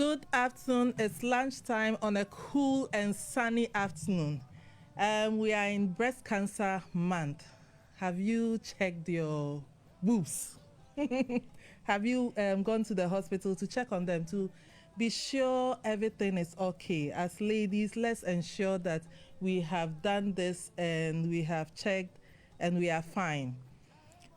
Good afternoon. It's lunchtime on a cool and sunny afternoon. We are in breast cancer month. Have you checked your boobs? Have you gone to the hospital to check on them to be sure everything is okay? As ladies, let's ensure that we have done this and we have checked and we are fine.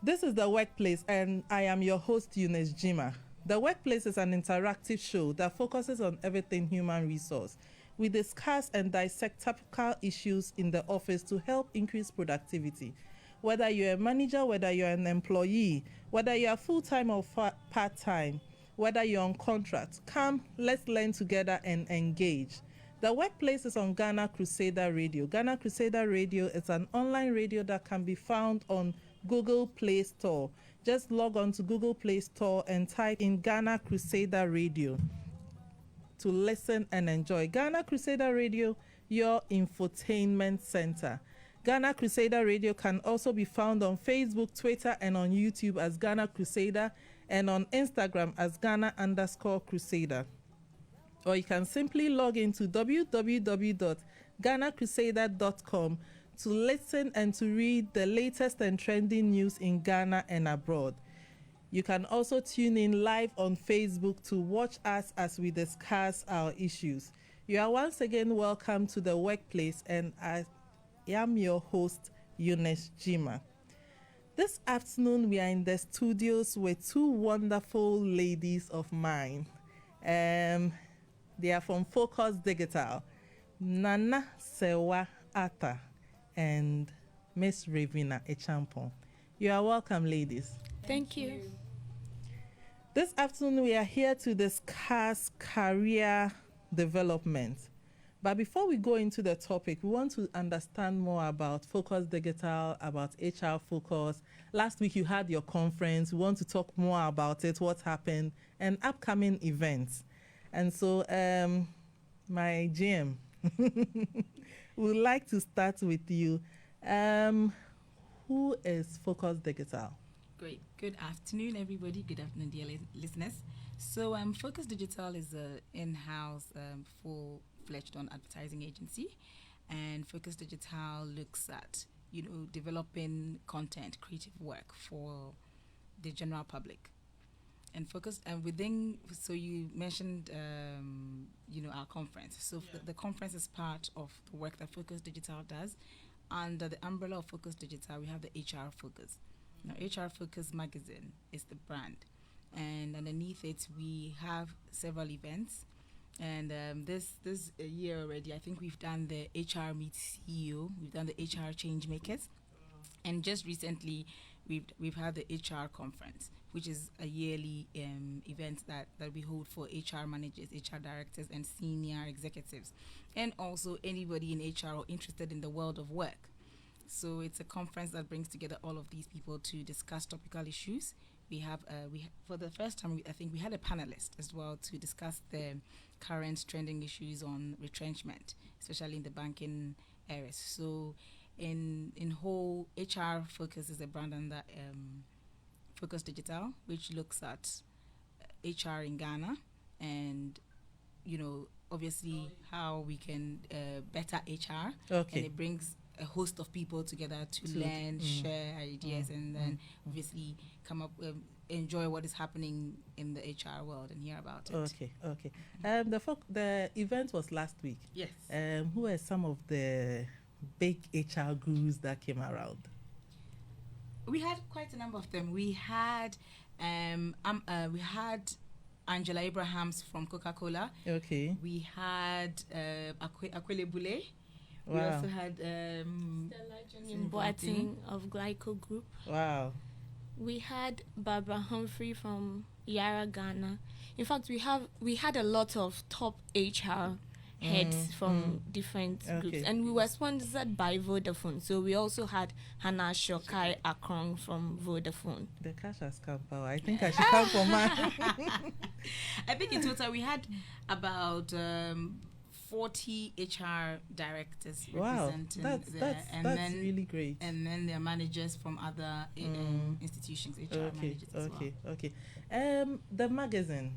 This is The Workplace, and I am your host, Eunice Gyimah. The Workplace is an interactive show that focuses on everything human resource. We discuss and dissect topical issues in the office to help increase productivity. Whether you're a manager, whether you're an employee, whether you're full-time or part-time, whether you're on contract, come, let's learn together and engage. The Workplace is on Ghana Crusader Radio. Ghana Crusader Radio is an online radio that can be found on Google Play Store. Just log on to Google Play Store and type in Ghana Crusader Radio to listen and enjoy. Ghana Crusader Radio, your infotainment center. Ghana Crusader Radio can also be found on Facebook, Twitter, and on YouTube as Ghana Crusader, and on Instagram as Ghana_Crusader. Or you can simply log into www.ghanacrusader.com to listen and to read the latest and trending news in Ghana and abroad. You can also tune in live on Facebook to watch us as we discuss our issues. You are once again welcome to The Workplace, and I am your host, Eunice Gyimah. This afternoon, we are in the studios with two wonderful ladies of mine. They are from Focus Digital, Nana Sewa Ata and Miss Ravina Echampon. You are welcome, ladies. Thank you. This afternoon, we are here to discuss career development. But before we go into the topic, we want to understand more about Focus Digital, about HR Focus. Last week, you had your conference. We want to talk more about it, what happened, and upcoming events. And so, my GM, we'd like to start with you. Who is Focus Digital? Great. Good afternoon, everybody. Good afternoon, dear listeners. So, Focus Digital is an in-house, full-fledged on advertising agency, and Focus Digital looks at, developing content, creative work for the general public. And focus and within, so you mentioned, our conference. So the conference is part of the work that Focus Digital does. Under the umbrella of Focus Digital, we have the HR Focus. Now, HR Focus magazine is the brand, and underneath it, we have several events. And this year already, I think we've done the HR Meet CEO, we've done the HR Change Makers, and just recently, we've had the HR Conference, which is a yearly event that we hold for HR managers, HR directors, and senior executives, and also anybody in HR or interested in the world of work. So it's a conference that brings together all of these people to discuss topical issues. We have, for the first time, I think we had a panelist as well to discuss the current trending issues on retrenchment, especially in the banking areas. So in whole, HR Focus is a brand under Focus Digital, which looks at HR in Ghana and, obviously how we can better HR. Okay. And it brings a host of people together to learn, share ideas, and then obviously come up with, enjoy what is happening in the HR world and hear about it. Okay. The event was last week. Yes. Who are some of the big HR gurus that came around? We had quite a number of them. We had Angela Abrahams from Coca-Cola. Okay. We had Akwele Bule. Wow. We also had Stella Boating of Glyco Group. Wow. We had Barbara Humphrey from Yara Ghana. In fact, we had a lot of top HR heads from different groups, and we were sponsored by Vodafone. So we also had Hannah Shokai Akron from Vodafone. The cash has come power. I think I should come for mine. I think in total we had about 40 HR directors representing there. That's then, really great. And then their managers from other institutions, HR managers as well. Okay. The magazine.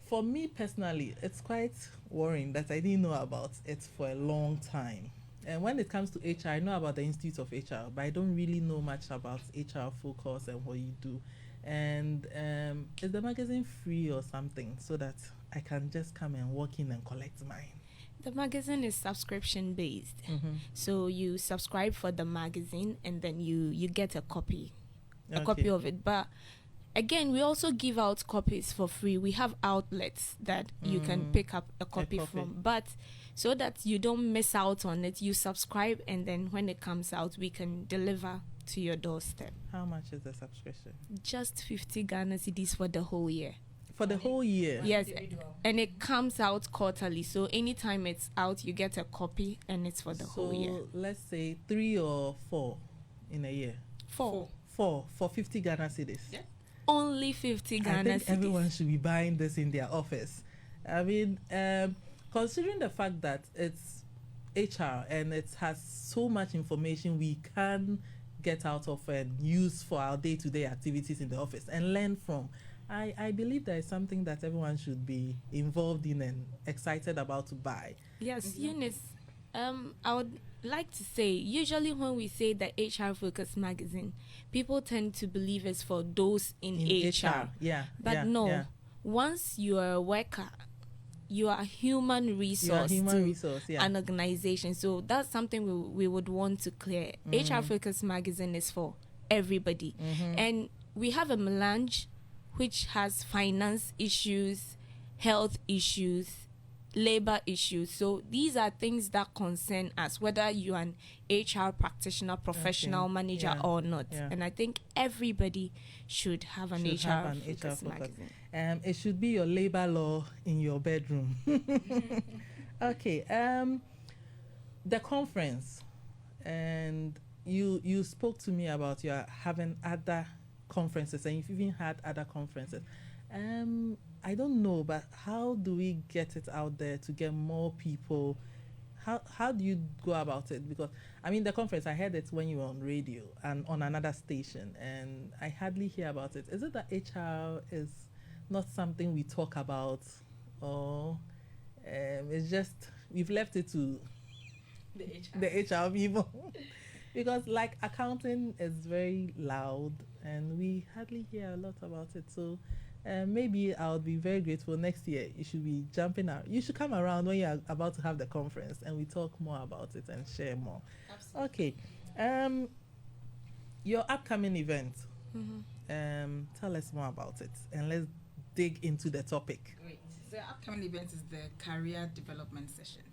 For me personally, it's quite worrying that I didn't know about it for a long time. And when it comes to HR, I know about the Institute of HR, but I don't really know much about HR focus and what you do. And is the magazine free or something so that I can just come and walk in and collect mine? The magazine is subscription based. Mm-hmm. So you subscribe for the magazine and then you get a copy of it. But again, we also give out copies for free. We have outlets that you can pick up a copy from. But so that you don't miss out on it, you subscribe, and then when it comes out, we can deliver to your doorstep. How much is the subscription? Just 50 Ghana cedis for the whole year. For the whole year? Yes, and it comes out quarterly. So anytime it's out, you get a copy, and it's for the whole year. So let's say 3 or 4 in a year. 4 for 50 Ghana cedis. Yeah. Only 50 Ghana cedis. I think everyone should be buying this in their office. I mean, considering the fact that it's HR and it has so much information we can get out of and use for our day-to-day activities in the office and learn from, I believe there is something that everyone should be involved in and excited about to buy. Yes, Eunice, I would like to say, usually when we say the HR Focus magazine, people tend to believe it's for those in HR. Yeah. But no, once you are a worker, you are a human resource an organization. So that's something we would want to clear. HR Focus magazine is for everybody. And we have a melange which has finance issues, health issues, labor issues. So these are things that concern us, whether you're an HR practitioner, professional, manager or not. And I think everybody should have an HR focus magazine. It should be your labor law in your bedroom. Okay. The conference, and you spoke to me about your having other conferences, and you've even had other conferences. I don't know, but how do we get it out there to get more people? How do you go about it? Because I mean, the conference, I heard it when you were on radio and on another station, and I hardly hear about it. Is it that HR is not something we talk about, or it's just we've left it to the HR people? Because like accounting is very loud and we hardly hear a lot about it. So maybe I'll be very grateful next year. You should be jumping out. You should come around when you're about to have the conference and we talk more about it and share more. Absolutely. Okay. Your upcoming event, tell us more about it and let's dig into the topic. Great. The upcoming event is the career development session.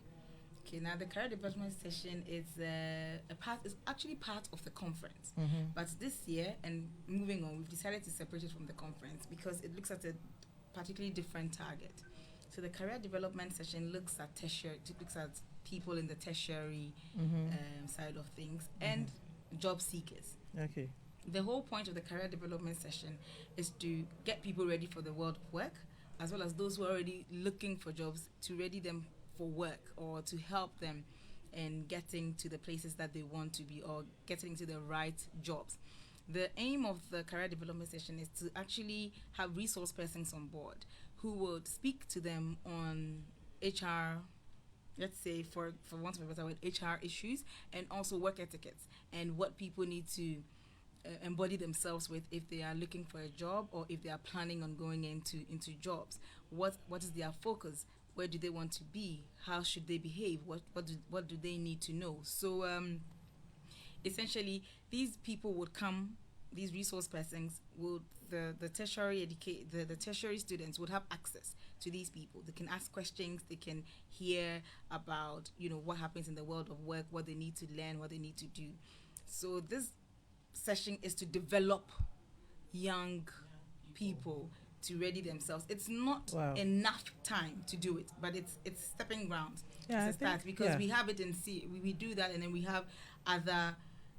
Okay, now the career development session is is actually part of the conference. But this year, and moving on, we've decided to separate it from the conference because it looks at a particularly different target. So the career development session looks at tertiary, it looks at people in the tertiary side of things and job seekers. Okay. The whole point of the career development session is to get people ready for the world of work, as well as those who are already looking for jobs, to ready them for work or to help them in getting to the places that they want to be or getting to the right jobs. The aim of the career development session is to actually have resource persons on board who would speak to them on HR, let's say for want of a better word, HR issues, and also work etiquettes and what people need to embody themselves with if they are looking for a job or if they are planning on going into jobs. What is their focus? Where do they want to be? How should they behave? What do they need to know? So essentially, these people would come. These resource persons would the tertiary students would have access to these people. They can ask questions. They can hear about what happens in the world of work, what they need to learn, what they need to do. So this session is to develop young people to ready themselves. It's not enough time to do it, but it's stepping grounds to start because we have it in C. We do that, and then we have other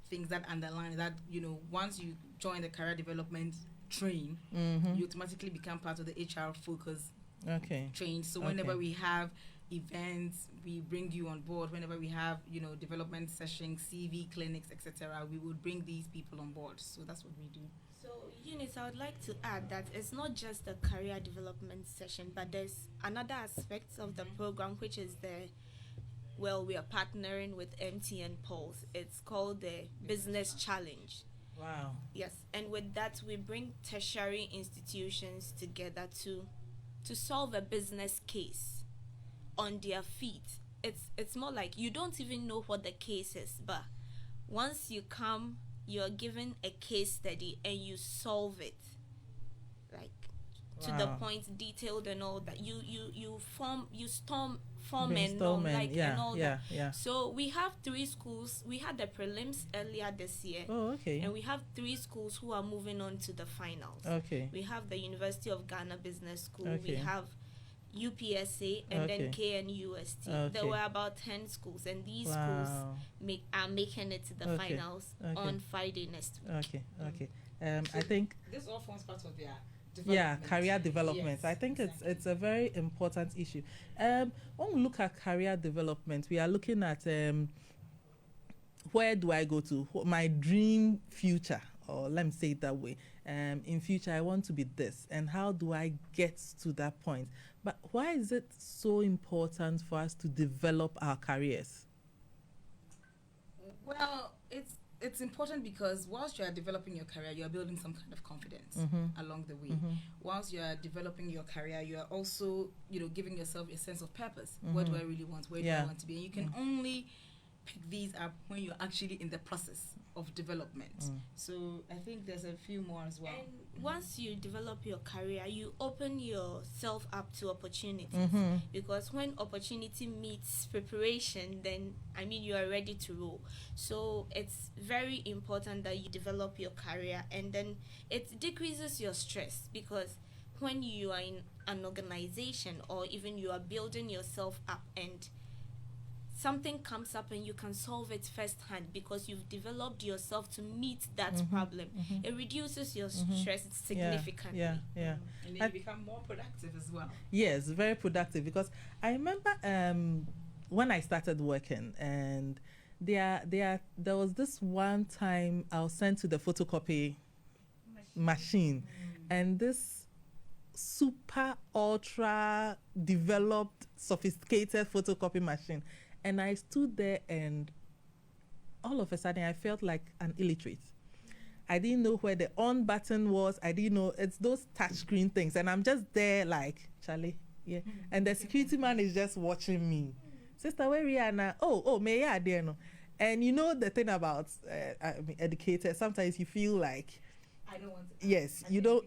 things that underline that. Once you join the career development train, you automatically become part of the HR focus train. So whenever we have events, we bring you on board. Whenever we have development sessions, CV clinics, etc., we would bring these people on board. So that's what we do. So, Eunice, I would like to add that it's not just the career development session, but there's another aspect of the program, which is we are partnering with MTN Pulse. It's called the Business Challenge. Wow. Yes, and with that, we bring tertiary institutions together to solve a business case on their feet. It's more like you don't even know what the case is, but once you come, you're given a case study and you solve it, like to the point, detailed and all that. You form and all that. Yeah. So we have 3 schools. We had the prelims earlier this year. Oh, okay. And we have 3 schools who are moving on to the finals. Okay. We have the University of Ghana Business School. Okay. We have UPSA and then KNUST. Okay. There were about 10 schools, and these schools are making it to the finals on Friday next week. Okay. So I think this all forms part of their career development. Yes, I think exactly. it's a very important issue. When we look at career development, we are looking at where do I go to? My dream future, or let me say it that way. In future, I want to be this, and how do I get to that point? But why is it so important for us to develop our careers? Well, it's important because whilst you are developing your career, you are building some kind of confidence along the way. Whilst you are developing your career, you are also, giving yourself a sense of purpose. What do I really want? Where do I want to be? And you can only pick these up when you're actually in the process of development. So I think there's a few more as well. And once you develop your career, you open yourself up to opportunities. Because when opportunity meets preparation, then you are ready to roll. So it's very important that you develop your career, and then it decreases your stress, because when you are in an organization, or even you are building yourself up, and something comes up and you can solve it firsthand because you've developed yourself to meet that problem, it reduces your stress significantly. Yeah. And then you become more productive as well. Yes, very productive, because I remember when I started working, and there was this one time I was sent to the photocopy machine, and this super ultra developed sophisticated photocopy machine, and I stood there, and all of a sudden I felt like an illiterate. I didn't know where the on button was. I didn't know, it's those touchscreen things, and I'm just there like, Charlie, yeah. And the security man is just watching me. Sister, where we are now? Oh, may I there no? And the thing about educators, sometimes you feel like, I don't want to. Yes, you don't.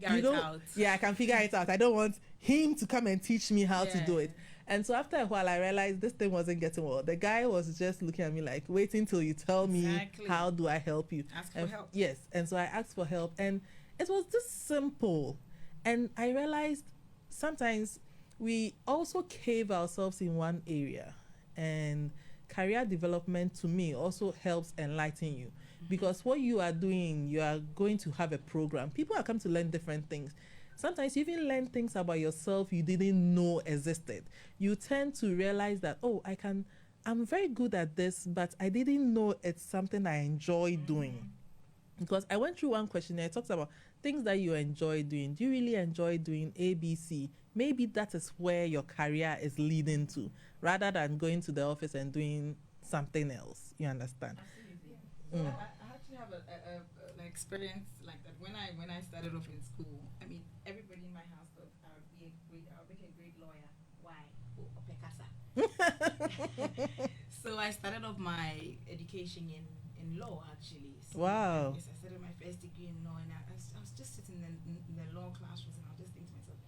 Yeah, I can figure it out. I don't want him to come and teach me how to do it. And so after a while, I realized this thing wasn't getting well. The guy was just looking at me like, waiting till you tell me, how do I help you? Ask for help. Yes. And so I asked for help, and it was just simple. And I realized sometimes we also cave ourselves in one area, and career development to me also helps enlighten you. Because what you are doing, you are going to have a program. People are come to learn different things. Sometimes you even learn things about yourself you didn't know existed. You tend to realize that, I'm very good at this, but I didn't know it's something I enjoy doing. Because I went through one questionnaire, it talks about things that you enjoy doing. Do you really enjoy doing ABC? Maybe that is where your career is leading to, rather than going to the office and doing something else. You understand? Absolutely. I actually have an experience like that. When I started off in school, everybody in my house thought I'll make a great lawyer. Why? So I started off my education in law, actually. So wow. Yes, I started my first degree in law, and I was just sitting in the law classrooms, and I was just thinking to myself,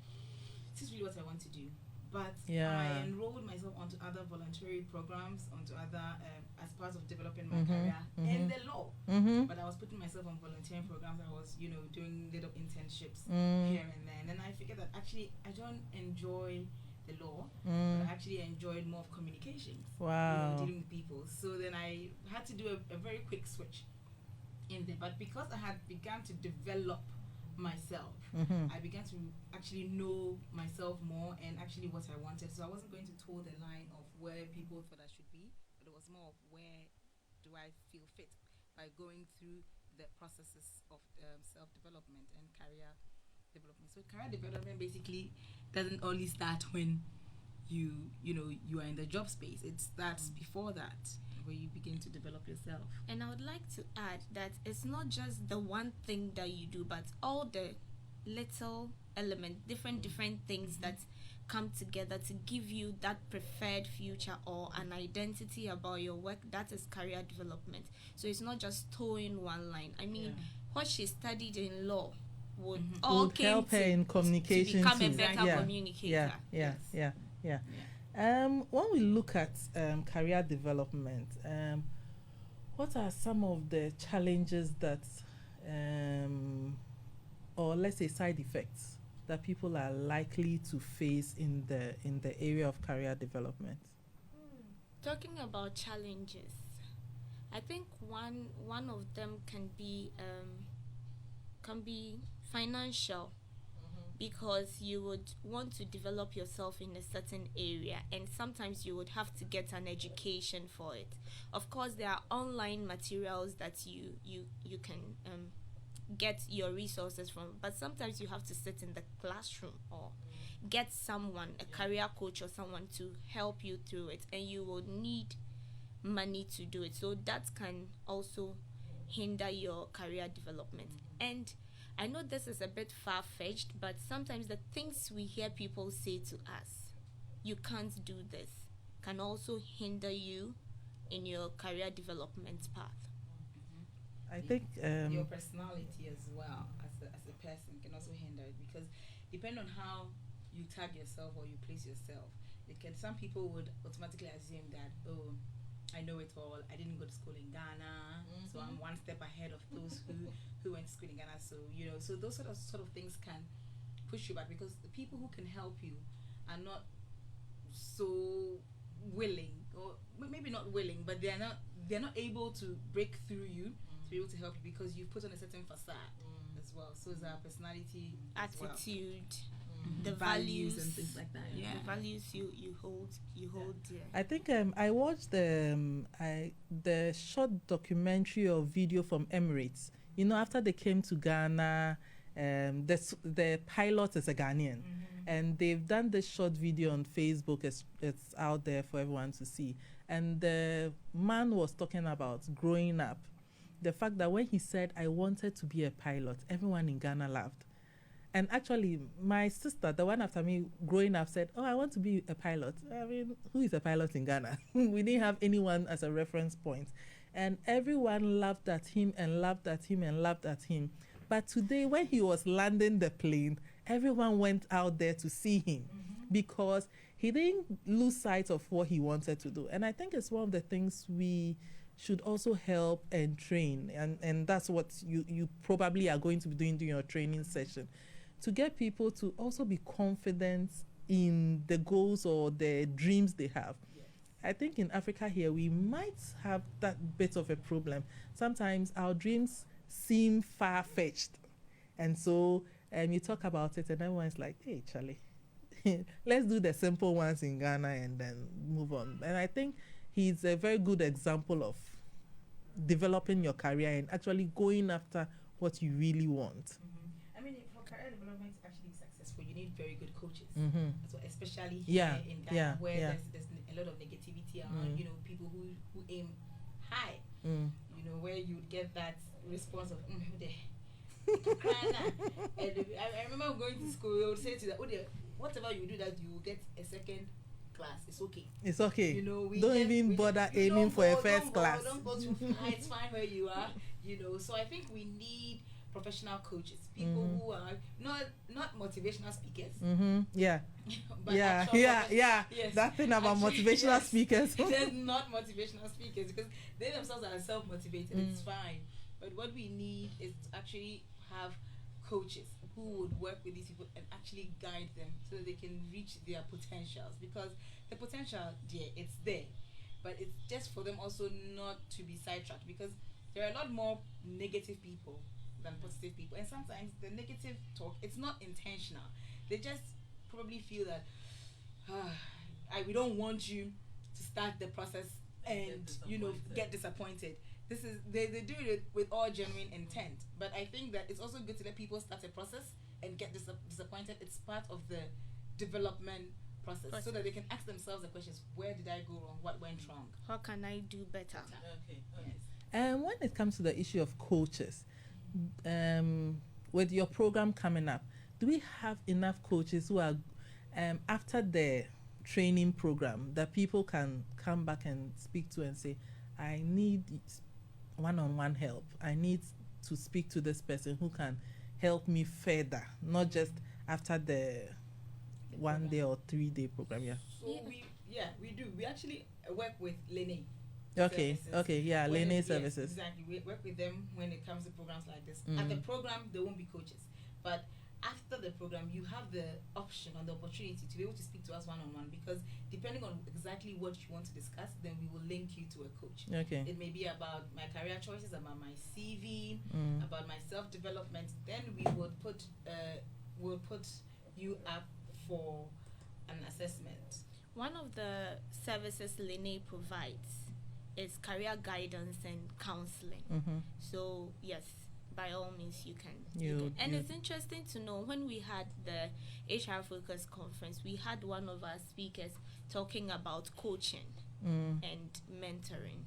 this is really what I want to do. But I enrolled myself onto other voluntary programs, onto other as part of developing my career in the law. But I was putting myself on volunteering programs. I was, doing little internships here and there. And then I figured that actually I don't enjoy the law, but I actually enjoyed more of communications. Wow. Dealing with people. So then I had to do a very quick switch in there. But because I had begun to develop myself, I began to actually know myself more and actually what I wanted. So I wasn't going to toe the line of where people thought I should be, but it was more of where do I feel fit by going through the processes of self-development and career development. So career development basically doesn't only start when you are in the job space. It starts before that, where you begin to develop yourself. And I would like to add that it's not just the one thing that you do, but all the little elements, different things that come together to give you that preferred future or an identity about your work. That is career development. So it's not just towing one line. I mean, what she studied in law would help her in communication to become too. a better communicator. When we look at career development, what are some of the challenges that, or let's say side effects, that people are likely to face in the area of career development? Talking about challenges, I think one of them can be financial, because you would want to develop yourself in a certain area, and sometimes you would have to get an education for it. Of course, there are online materials that you can get your resources from, but sometimes you have to sit in the classroom or get someone, a career coach or someone, to help you through it, and you will need money to do it. So that can also hinder your career development. And I know this is a bit far-fetched, but sometimes the things we hear people say to us, you can't do this, can also hinder you in your career development path. I think your personality as well as a person can also hinder it, because depending on how you tag yourself or you place yourself, some people would automatically assume that, oh, I know it all. I didn't go to school in Ghana, so I'm one step ahead of those who went to school in Ghana. So so those sort of things can push you back, because the people who can help you are not so willing, or maybe not willing, but they're not able to break through you to be able to help you, because you've put on a certain facade as well. So it's our personality, attitude, the values and things like that. The values you hold dear. I think I watched the short documentary or video from Emirates. You know, after they came to Ghana, the pilot is a Ghanaian, and they've done this short video on Facebook. It's out there for everyone to see. And the man was talking about growing up. The fact that when he said, I wanted to be a pilot, everyone in Ghana laughed. And actually, my sister, the one after me growing up, said, oh, I want to be a pilot. I mean, who is a pilot in Ghana? We didn't have anyone as a reference point. And everyone laughed at him and laughed at him and laughed at him. But today, when he was landing the plane, everyone went out there to see him, because he didn't lose sight of what he wanted to do. And I think it's one of the things we should also help and train. And that's what you probably are going to be doing during your training session, to get people to also be confident in the goals or the dreams they have. Yes. I think in Africa here, we might have that bit of a problem. Sometimes our dreams seem far-fetched. And so you talk about it and everyone's like, hey, Charlie, let's do the simple ones in Ghana and then move on. And I think he's a very good example of developing your career and actually going after what you really want. I mean, for career development to actually be successful, you need very good coaches. So especially here in Ghana, where there's a lot of negativity around, people who aim high, where you would get that response of, and I remember going to school, they would say to that, whatever you do that, you will get a second class. It's okay. It's okay. We don't even bother aiming for a first class. Don't go too far. It's fine where you are. So I think we need professional coaches, people who are not motivational speakers. But yes. That thing about motivational speakers. They're not motivational speakers, because they themselves are self-motivated. It's fine. But what we need is to actually have coaches who would work with these people and actually guide them so that they can reach their potentials, because the potential, it's there, but it's just for them also not to be sidetracked, because there are a lot more negative people than positive people, and sometimes the negative talk, it's not intentional. They just probably feel that we don't want you to start the process and get disappointed. this is they do it with all genuine intent. But I think that it's also good to let people start a process and get disappointed. It's part of the development process, so that they can ask themselves the questions: where did I go wrong? What went wrong? How can I do better? Okay. Yes. And when it comes to the issue of coaches, with your program coming up, do we have enough coaches who are after the training program that people can come back and speak to and say, I need one-on-one help, I need to speak to this person who can help me further, not just after the 1 day or 3 day program? So we do. We actually work with Lene. Okay, Lene services. Exactly. We work with them when it comes to programs like this. At the program, there won't be coaches. But after the program, you have the option and the opportunity to be able to speak to us one-on-one, because depending on exactly what you want to discuss, then we will link you to a coach. Okay. It may be about my career choices, about my CV, about my self-development. Then we would put you up for an assessment. One of the services Lene provides is career guidance and counseling. So yes, by all means you can. And it's interesting to know, when we had the HR Focus conference, we had one of our speakers talking about coaching and mentoring,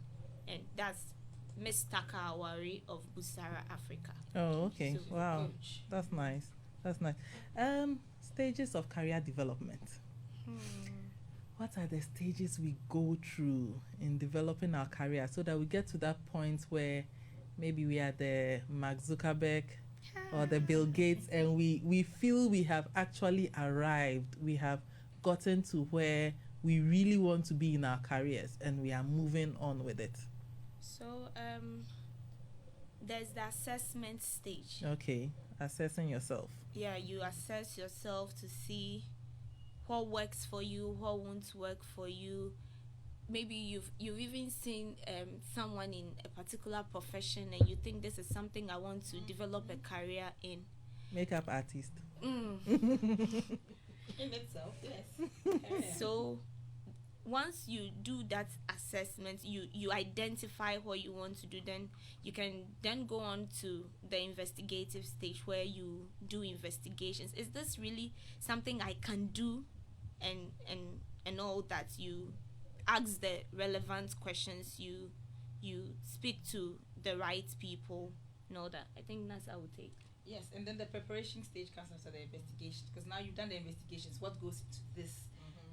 and that's Miss Taka Awari of Busara Africa. Oh, okay. So wow, that's nice. Stages of career development. What are the stages we go through in developing our career so that we get to that point where maybe we are the Mark Zuckerberg or the Bill Gates, and we feel we have actually arrived, we have gotten to where we really want to be in our careers, and we are moving on with it? So there's the assessment stage. Okay, assessing yourself. Yeah, you assess yourself to see what works for you, what won't work for you. Maybe you've even seen someone in a particular profession and you think this is something I want to develop a career in. Makeup artist. In itself, yes. So once you do that assessment, you identify what you want to do, then you can then go on to the investigative stage where you do investigations. Is this really something I can do? And all that. You ask the relevant questions, you speak to the right people, and all that. I think that's how I would take. Yes, and then the preparation stage comes after the investigation, because now you've done the investigations. What goes into this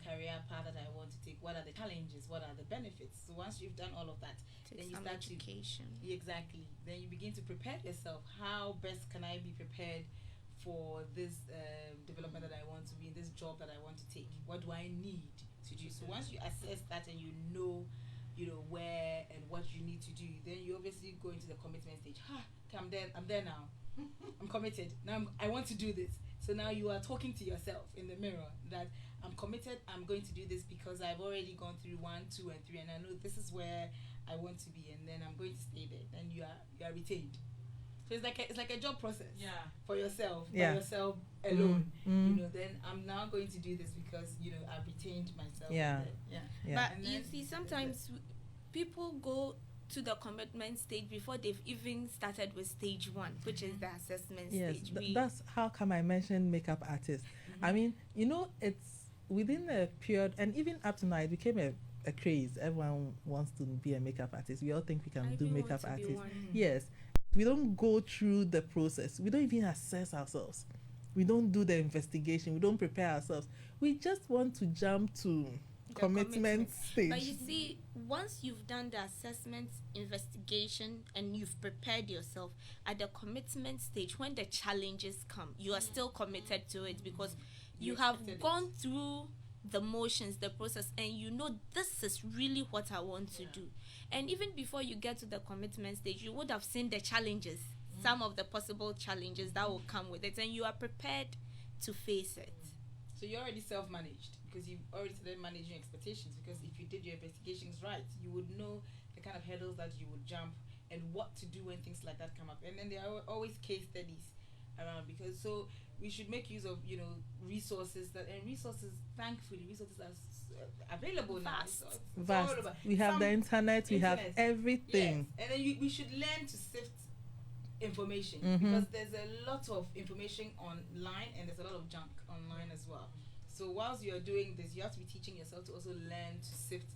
career path that I want to take? What are the challenges? What are the benefits? So once you've done all of that, then you start education. Exactly. Then you begin to prepare yourself. How best can I be prepared for this development that I want to be in, this job that I want to take? What do I need to do? So once you assess that and you know where and what you need to do, then you obviously go into the commitment stage. I'm there now. I'm committed. Now I want to do this. So now you are talking to yourself in the mirror that I'm committed, I'm going to do this because I've already gone through 1, 2, and 3, and I know this is where I want to be, and then I'm going to stay there. Then you are retained. So it's like a job process for yourself, by yourself alone. Then I'm now going to do this because I've retained myself. But you see, sometimes people go to the commitment stage before they've even started with stage 1, which is the assessment stage. That's how come I mentioned makeup artists. I mean, it's within a period, and even up to now, it became a craze. Everyone wants to be a makeup artist. We all think we can do makeup artists. Yes. We don't go through the process. We don't even assess ourselves. We don't do the investigation. We don't prepare ourselves. We just want to jump to the commitment stage. But you see, once you've done the assessment, investigation, and you've prepared yourself, at the commitment stage, when the challenges come, you are still committed to it because you have gone through the motions, the process, and this is really what I want to do. And even before you get to the commitment stage, you would have seen the challenges, some of the possible challenges that will come with it, and you are prepared to face it. So you're already self-managed because you've already started managing expectations, because if you did your investigations right, you would know the kind of hurdles that you would jump and what to do when things like that come up. And then there are always case studies around, because so we should make use of resources thankfully resources are available now. Vast. We have the internet. We have everything. Yes. And then we should learn to sift information, because there's a lot of information online and there's a lot of junk online as well. So whilst you're doing this, you have to be teaching yourself to also learn to sift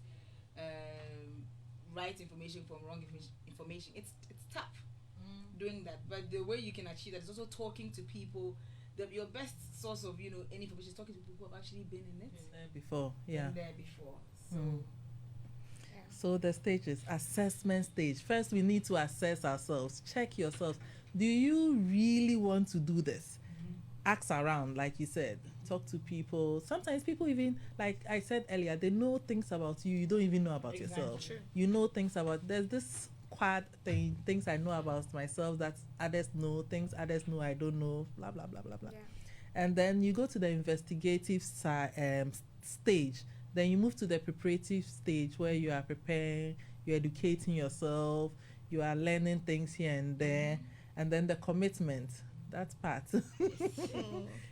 right information from wrong information. It's tough doing that, but the way you can achieve that is also talking to people. Your best source of any information is talking to people who have actually been in there before. So the stages: assessment stage. First, we need to assess ourselves. Check yourselves. Do you really want to do this? Ask around, like you said. Talk to people. Sometimes people, even like I said earlier, they know things about you don't even know about yourself. True. You know things about. There's this quad thing. Things I know about myself that others know. Things others know I don't know. Blah blah blah blah blah. Yeah. And then you go to the investigative stage. Then you move to the preparative stage where you are preparing, you're educating yourself, you are learning things here and there, and then the commitment. That part.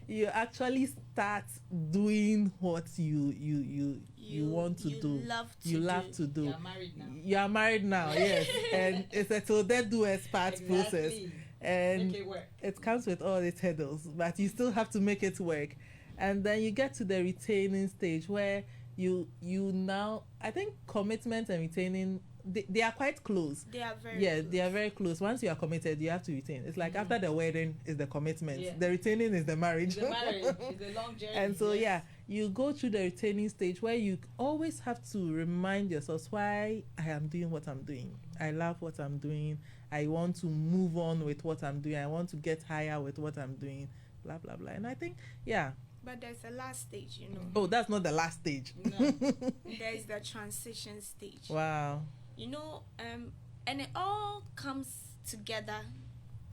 You actually start doing what you want to do. You love to do. You are married now. You are married now, yes. And it's a till death do us part process. And it comes with all its hurdles, but you still have to make it work. And then you get to the retaining stage where you now, I think commitment and retaining, they are quite close. They are very close. They are very close. Once you are committed, you have to retain. It's like after the wedding is the commitment. Yeah. The retaining is the marriage. The marriage is the long journey. And so you go through the retaining stage where you always have to remind yourself why I am doing what I'm doing. I love what I'm doing. I want to move on with what I'm doing. I want to get higher with what I'm doing. Blah blah blah. And I think But there's a last stage, Oh, that's not the last stage. No. There's the transition stage. Wow. And it all comes together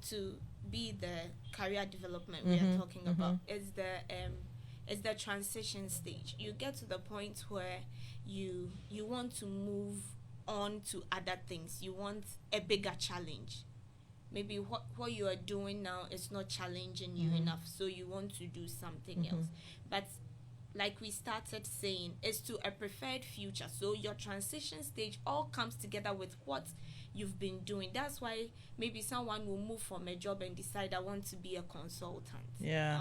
to be the career development we are talking about. It's the transition stage. You get to the point where you want to move on to other things. You want a bigger challenge. Maybe what you are doing now is not challenging you enough, so you want to do something else. But like we started saying, it's to a preferred future. So your transition stage all comes together with what you've been doing. That's why maybe someone will move from a job and decide, I want to be a consultant. Yeah.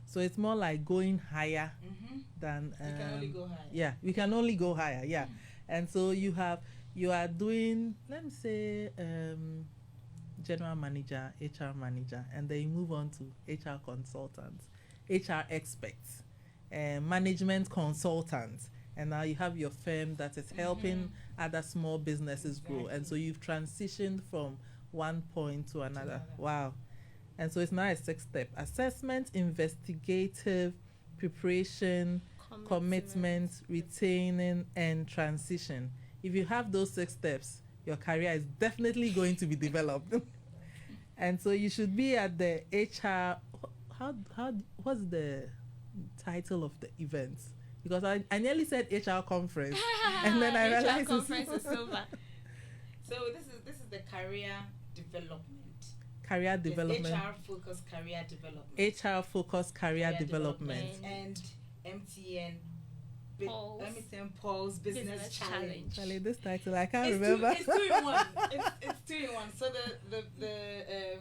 So it's more like going higher than we can only go higher. Yeah, we can only go higher. Yeah. And so you are doing, let me say, general manager, HR manager, and then you move on to HR consultants, HR experts, management consultants, and now you have your firm that is helping other small businesses grow. And so you've transitioned from one point to another. Wow. And so it's now a 6-step: assessment, investigative, preparation, commitment, retaining, and transition. If you have those 6 steps, your career is definitely going to be developed. And so you should be at the HR. What's the title of the event? Because I nearly said HR conference, and then I realized HR conference is over. So this is the career development. Career development. HR focused career development. HR focused career development. And MTN. Paul's business challenge. Charlie, this title I can't remember. It's 2 in 1. It's 2 in 1. So the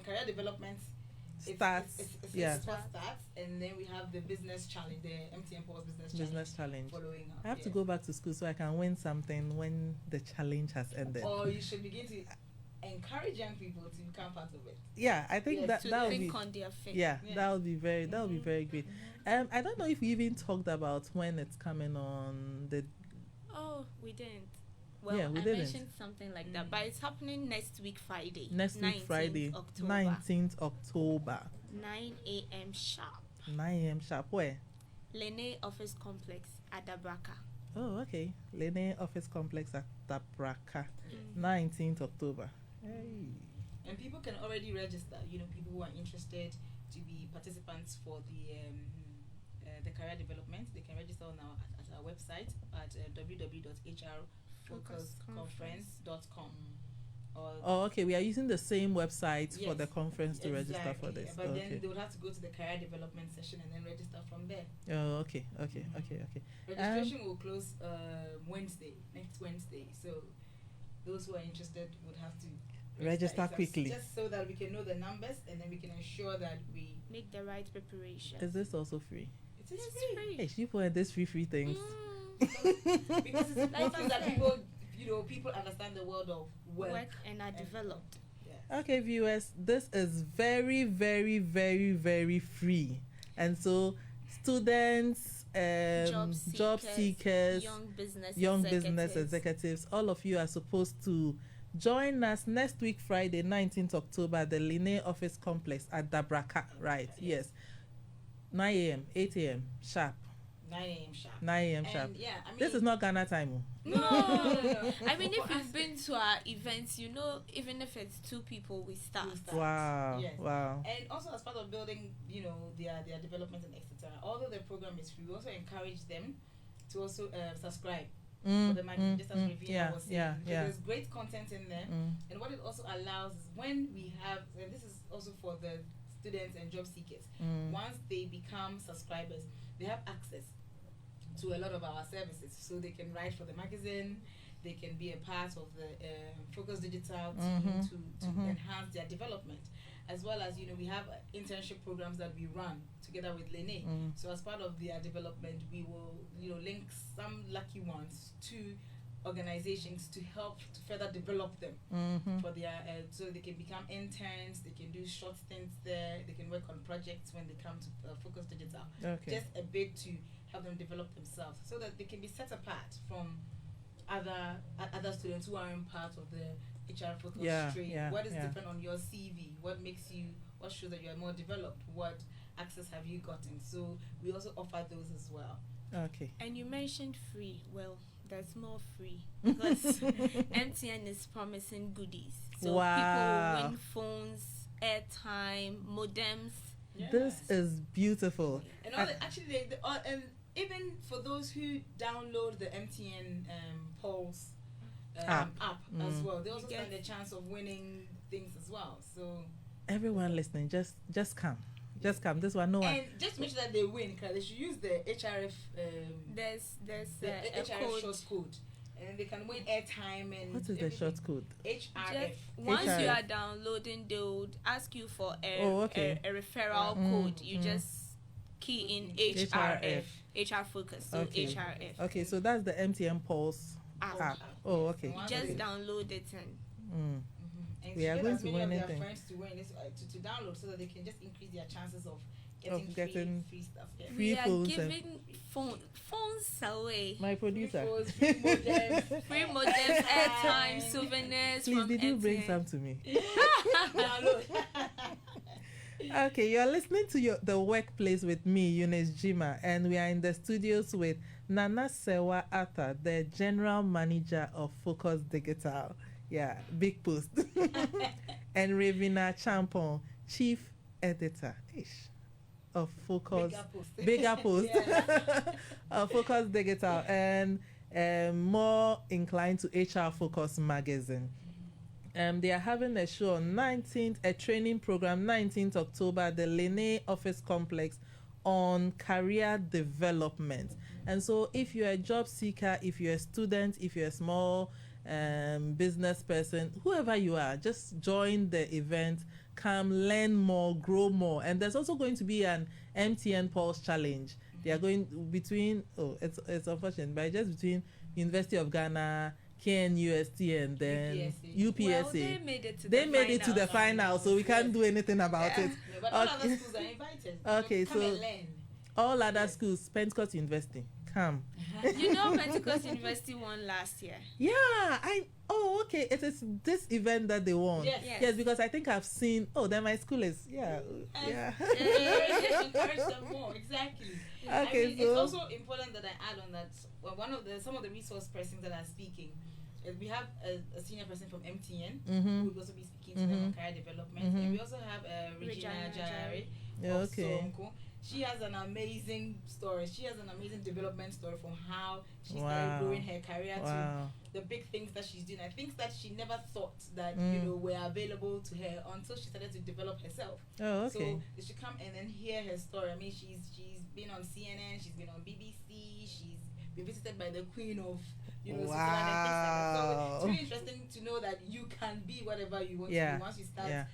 career development starts. It starts, and then we have the business challenge, the MTN Paul's business challenge. Following up. I have to go back to school so I can win something when the challenge has ended. Or you should begin to encourage young people to become part of it. Yeah, I think that would be on their feet. Yeah, that would be very great. I don't know if we even talked about when it's coming on the. Oh, we didn't. Well, yeah, we I didn't. mentioned something like that, but it's happening next week Friday. 19th October. 9 a.m. sharp. 9 a.m. sharp. Where? Lene Office Complex at Dabraka. Oh, okay. Lene Office Complex at Dabraka. 19th October. Hey. And people can already register. People who are interested to be participants for the career development, they can register on at our website at www.hrfocusconference.com. Okay. We are using the same website for the conference to register for this. But then they would have to go to the career development session and then register from there. Oh, okay. Registration will close next Wednesday. So those who are interested would have to register quickly, just so that we can know the numbers and then we can ensure that we make the right preparation. Is this also free? It is free. Hey, you put this free things. Because it's important that people understand the world of work and are developed. Yeah. Okay, viewers, this is very, very, very, very free, and so students, job seekers, young business executives, all of you are supposed to join us next week, Friday, 19th October, at the Line Office Complex at Dabraka, right? Yes. 9 a.m., 8 a.m. sharp. 9 a.m. sharp. 9 a.m. sharp. Yeah, I mean, this is not Ghana time. No. I mean, if you've been to our events, even if it's 2 people, we start. Wow. Yes. Wow. And also as part of building, their development and etc. Although the program is free, we also encourage them to also subscribe for the magazine, just as Ravina was saying. There's great content in there. And what it also allows is when we have, and this is also for the students and job seekers, once they become subscribers, they have access to a lot of our services, so they can write for the magazine, they can be a part of the Focus Digital team to enhance their development, as well as we have internship programs that we run together with Lene. So as part of their development, we will link some lucky ones to organizations to help to further develop them for their so they can become interns, they can do short stints there, they can work on projects when they come to Focus Digital. Just a bit to help them develop themselves so that they can be set apart from other students who aren't part of the HR Focus stream. What is different on your CV? What shows that you are more developed? What access have you gotten? So we also offer those as well. Okay. And you mentioned free. Well, there's more free because MTN is promising goodies. So people will win phones, airtime, modems. Yes. This is beautiful. And and even for those who download the MTN Pulse app as well, they also stand a chance of winning things as well. So everyone listening, just come. Just come. This one, no one. And just make sure that they win, because they should use the HRF. There's the HRF short code, and they can win airtime and. What is the short code? HRF. Once you are downloading, they would ask you for a referral code. You just key in HRF. HR Focus. So HRF. Okay, so that's the MTN Pulse app. Oh, okay. You just download it and. And we are going to win their friends to win this, to download, so that they can just increase their chances of getting free stuff. Yeah. We are giving phones away. My producer. Free modems, airtime, souvenirs. Please, from did you bring some to me? Okay, you're listening to the Workplace with me, Eunice Gyimah, and we are in the studios with Nana Sewa Atta, the General Manager of Focus Digital. Yeah, big post. And Ravina Champon, Chief Editor of Focus. Bigger post. Of Focus Digital, and more inclined to HR Focus magazine. They are having a show on a training program, 19th October, at the Lene Office Complex on career development. And so if you're a job seeker, if you're a student, if you're a small business person, whoever you are, just join the event, come learn more, grow more. And there's also going to be an MTN Pulse challenge. They are going between it's unfortunate, but just between University of Ghana, KNUST, and then UPSA. Well, they made it to the final, so we can't do anything about it. No, but all other schools are invited. Okay, come and learn. All other schools, Pentecost University, come. Pentecost University won last year. Yeah, okay. It is this event that they won. Yes, because I think I've seen. Then my school is encourage them more. Exactly. Okay, it's also important that I add on that. Well, some of the resource persons that are speaking, we have a senior person from MTN who will also be speaking to them on career development, and we also have Regina Jari of Sonko. she has an amazing story. She has an amazing development story from how she started growing her career to the big things that she's doing. I think that she never thought that were available to her until she started to develop herself. Oh, okay. So they should come and then hear her story. I mean, she's been on CNN, she's been on BBC, she's been visited by the Queen of Switzerland and things like that. So it's really interesting to know that you can be whatever you want to be once you start,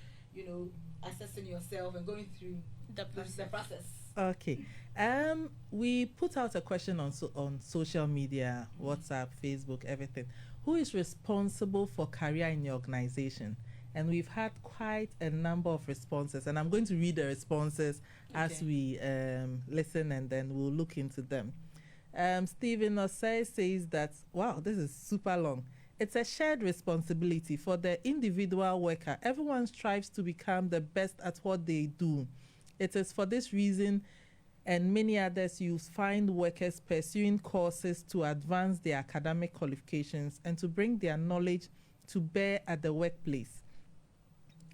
assessing yourself and going through the process. Okay. We put out a question on social media, WhatsApp, Facebook, everything. Who is responsible for career in your organization? And we've had quite a number of responses, and I'm going to read the responses as we listen, and then we'll look into them. Stephen Osei says that, wow, this is super long. It's a shared responsibility for the individual worker. Everyone strives to become the best at what they do. It is for this reason and many others you find workers pursuing courses to advance their academic qualifications and to bring their knowledge to bear at the workplace.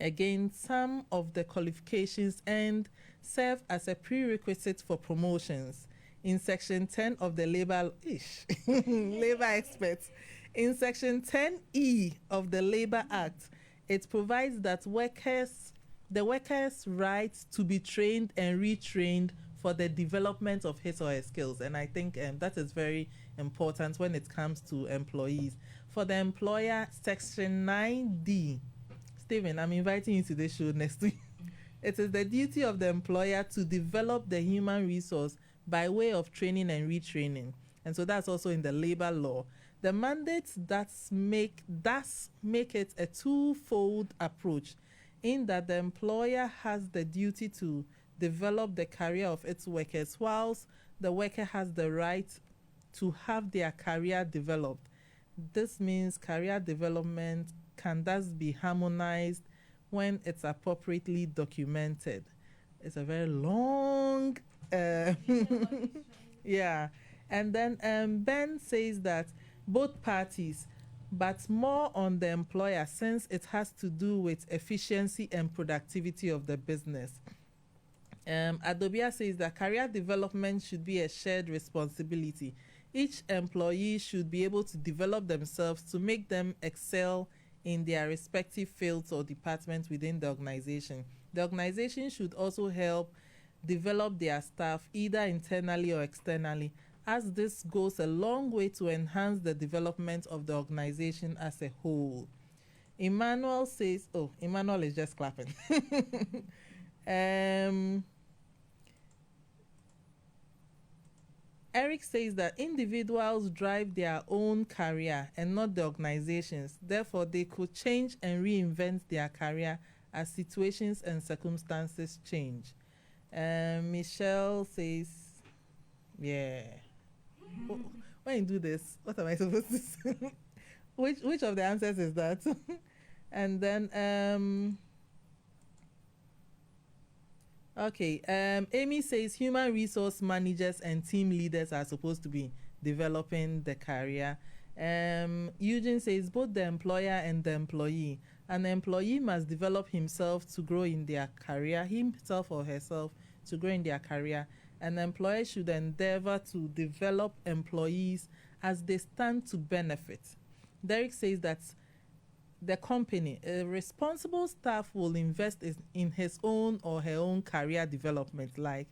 Again, some of the qualifications and serve as a prerequisite for promotions. In Section 10 of the Labor Experts, in Section 10E of the Labor Act, it provides that the workers' right to be trained and retrained for the development of his or her skills. And I think that is very important when it comes to employees. For the employer, Section 9D, Stephen, I'm inviting you to the show next week. It is the duty of the employer to develop the human resource by way of training and retraining. And so that's also in the labor law. The mandates thus make it a twofold approach, in that the employer has the duty to develop the career of its workers, whilst the worker has the right to have their career developed. This means career development can thus be harmonized when it's appropriately documented. It's a very long yeah. And then Ben says that both parties, but more on the employer, since it has to do with efficiency and productivity of the business. Adobia says that career development should be a shared responsibility. Each employee should be able to develop themselves to make them excel in their respective fields or departments within the organization. The organization should also help develop their staff either internally or externally, as this goes a long way to enhance the development of the organization as a whole. Emmanuel says, oh, Emmanuel is just clapping. Eric says that individuals drive their own career and not the organizations. Therefore, they could change and reinvent their career as situations and circumstances change. Michelle says, yeah. When you do this, what am I supposed to say? Which of the answers is that? And then, okay, Amy says human resource managers and team leaders are supposed to be developing the career. Eugene says both the employer and the employee. An employee must develop himself to grow in their career, himself or herself to grow in their career. An employer should endeavor to develop employees as they stand to benefit. Derek says that the company, a responsible staff will invest in his own or her own career development, like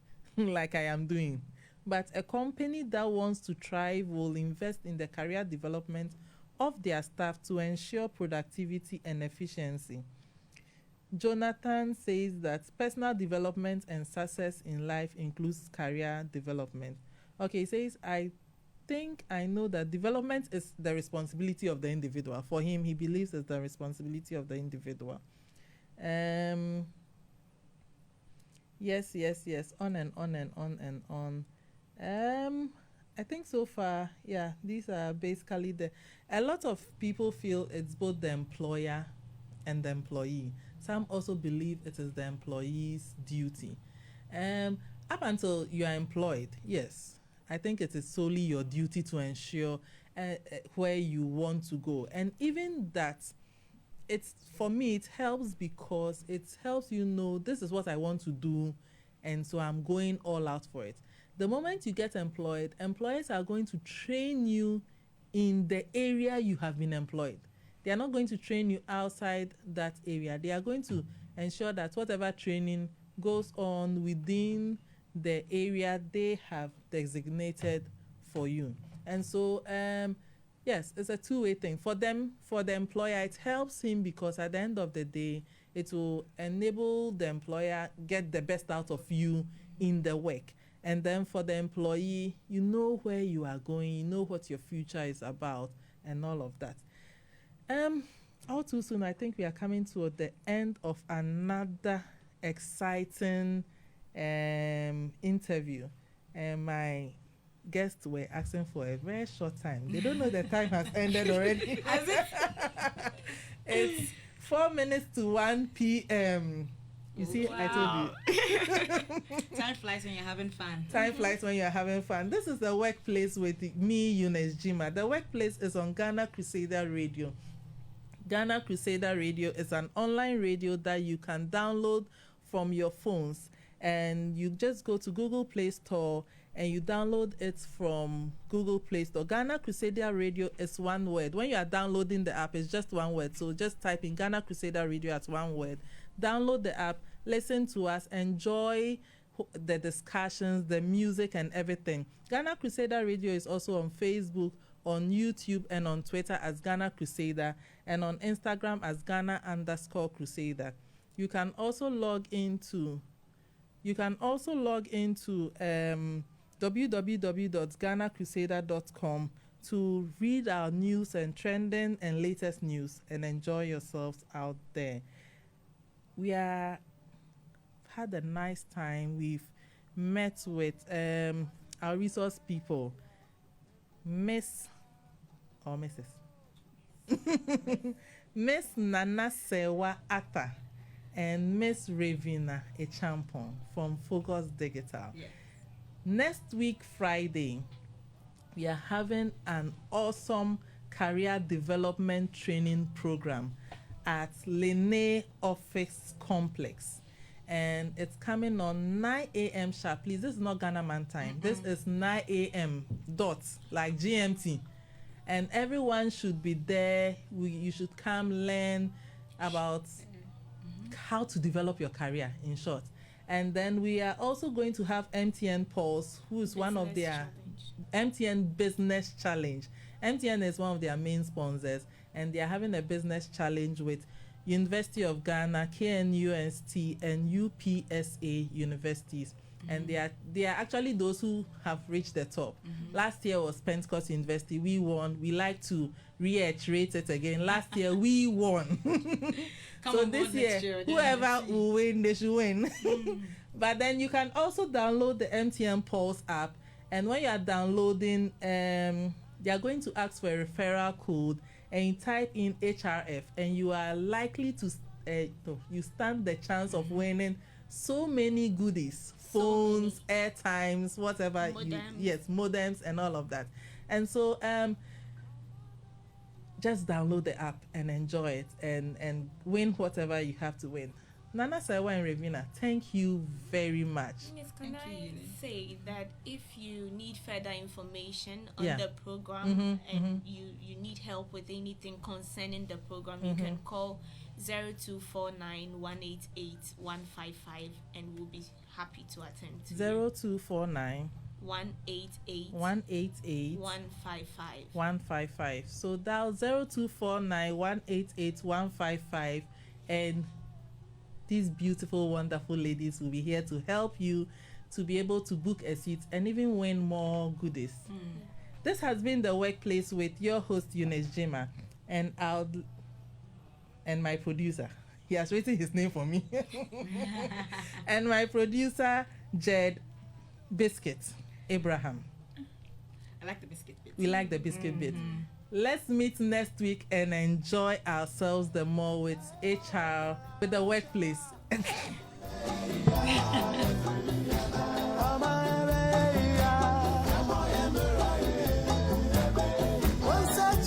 I am doing. But a company that wants to thrive will invest in the career development of their staff to ensure productivity and efficiency. Jonathan says that personal development and success in life includes career development. Okay, he says, I think I know that development is the responsibility of the individual. For him, he believes it's the responsibility of the individual. Yes, on and on and on and on. I think so far, yeah, these are basically a lot of people feel it's both the employer and the employee. Some also believe it is the employee's duty. Up until you are employed, yes, I think it is solely your duty to ensure where you want to go. And even that, for me, it helps because it helps you know this is what I want to do, and so I'm going all out for it. The moment you get employed, employers are going to train you in the area you have been employed. They are not going to train you outside that area. They are going to ensure that whatever training goes on within the area they have designated for you. And so, yes, it's a two-way thing. For them, for the employer, it helps him because at the end of the day, it will enable the employer get the best out of you in the work. And then for the employee, you know where you are going, you know what your future is about, and all of that. All too soon, I think we are coming to the end of another exciting interview. And my guests were asking for a very short time. They don't know the time has ended already. It's 4 minutes to 1 p.m. You see, wow. I told you. Time flies when you're having fun. Time flies when you're having fun. This is the Workplace with me, Eunice Gyimah. The Workplace is on Ghana Crusader Radio. Ghana Crusader Radio is an online radio that you can download from your phones. And you just go to Google Play Store and you download it from Google Play Store. Ghana Crusader Radio is one word. When you are downloading the app, it's just one word. So just type in Ghana Crusader Radio as one word. Download the app, listen to us, enjoy the discussions, the music, and everything. Ghana Crusader Radio is also on Facebook, on YouTube, and on Twitter as Ghana Crusader, and on Instagram as Ghana_Crusader. You can also log into www.ghanacrusader.com to read our news and trending and latest news and enjoy yourselves out there. We had a nice time. We've met with our resource people, Miss or Mrs. Miss Nana Sewa Atta and Miss Ravina Echampon from Focus Digital. Yes. Next week, Friday, we are having an awesome career development training program at Lene Office Complex. And it's coming on 9 a.m. sharp. Please, this is not Ghana man time. This is 9 a.m. dot, like GMT. And everyone should be there. You should come learn about how to develop your career, in short. And then we are also going to have MTN Pulse, who is one of their MTN Business Challenge. MTN is one of their main sponsors, and they are having a business challenge with University of Ghana, KNUST, and UPSA universities. And they are actually those who have reached the top. Last year was Pentecost University. We won. We like to reiterate it again. Last year we won. So this year, whoever will win, they should win. But then you can also download the MTN Pulse app. And when you are downloading, they are going to ask for a referral code, and you type in HRF, and you are likely to you stand the chance of winning so many goodies, phones, airtimes, whatever. Modems and all of that. And so just download the app and enjoy it and win whatever you have to win. Nana Sewa and Ravina, thank you very much. Miss, can I say that if you need further information on the program and you need help with anything concerning the program, you can call 0249-188-155 and we'll be happy to attend to 0249 188 155. So dial 0249 188 155 and these beautiful, wonderful ladies will be here to help you to be able to book a seat and even win more goodies. This has been The Workplace with your host, Eunice Gyimah, and my producer. He has written his name for me. And my producer, Jed Biscuit Abraham. I like the biscuit bit. We like the biscuit bit. Let's meet next week and enjoy ourselves the more with HR, with The Workplace. What's that,